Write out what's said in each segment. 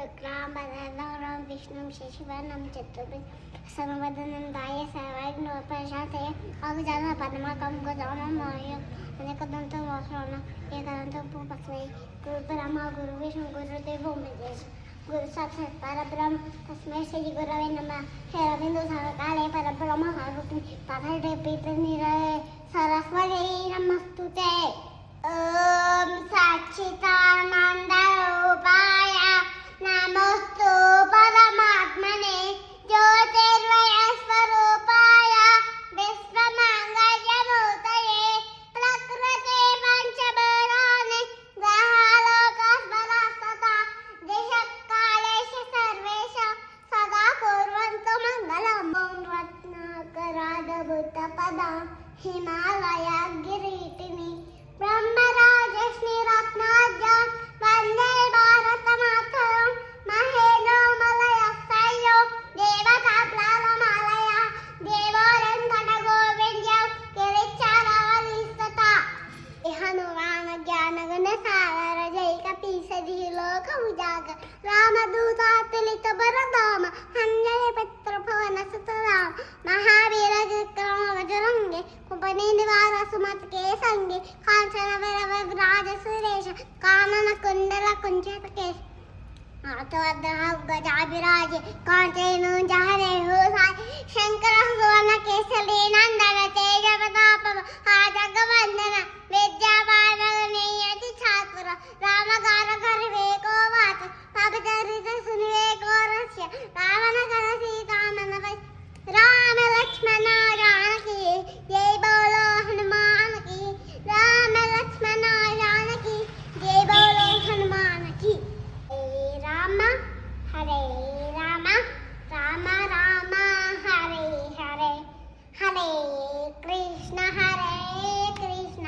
शुक्लाम्बरधरं विष्णुं शशिवर्णं चतुर्भुजं सर्ववदनं ध्यायेत् सर्वविघ्नोपशान्तये अगजाननपद्मार्कं गजाननमहार्निशम् अनेकदन्तं वक्त्रतुण्डं एकदन्तं उपास्महे गुरुब्रह्मा गुरुविष्णु गुरुदेवो महेश्वरः गुरुसाक्षात् परब्रह्म तस्मै श्रीगुरवे नमः श्रीरविन्दुसर्वकाले परब्रह्मस्वरूपिणे तथैव पीतनिलये सरस्वती नमस्तुते। ॐ सच्चिदानन्दरूपाय नमोऽस्तु परमात्मने ज्योतिर्मयस्वरूपाय विश्वमङ्गलमूर्तये प्रकृते पञ्चभूतानि ग्रहालोकस्मरस्तथा दिशकालेश सर्वेश सदा कुर्वन्तु मङ्गलम्। ॐ रत्नाकराडभूतपदा हिमालयगिरीटिनि ब्रह्मराजश्रीरत्नाज्ञां वन्दे भारतमातरं महेन्द्रमलयस्थैर्यो देवताप्लावमालया देवोरङ्गणगोविन्द्यौ गिरिचारवलिस्तथा इहनुरानज्ञानगणसागरजैकपीसधिलोकमुजागर रामदूतातुलितबरधाम हञ्जयपत्रभवनसुतराम महावीरविक्रमगजरङ्गे उपनिनिवारसुमतके सङ्गे काञ्चनवरवराजसुरेश काननकुण्डलकुञ्चितकेश गजाभिराजे काञ्चनूञ्जहरे हुसाय शङ्करसुवर्णकेसरी नन्दन तेजप्रताप जगवन्दन विद्यावानगणीयति छात्र रामगारगर्वेको वाच पापचरितसुनिवेको रस्य रावणगण सीतामनवै राम लक्ष्मण जानकी जय बोलो हनुमान की राम लक्ष्मण जानकी जय बोलो हनुमान की। हरे राम राम राम हरे हरे हरे कृष्ण कृष्ण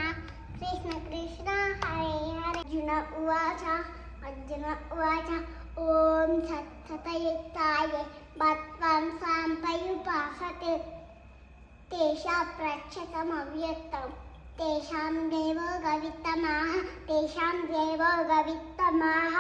कृष्ण हरे हरे। अर्जुन उवाच ॐ सत्सतयुक्ताय बत्वं साम्पयुपासते तेषां प्रच्छतमव्यक्तं तेषां देवो गवित्तमाः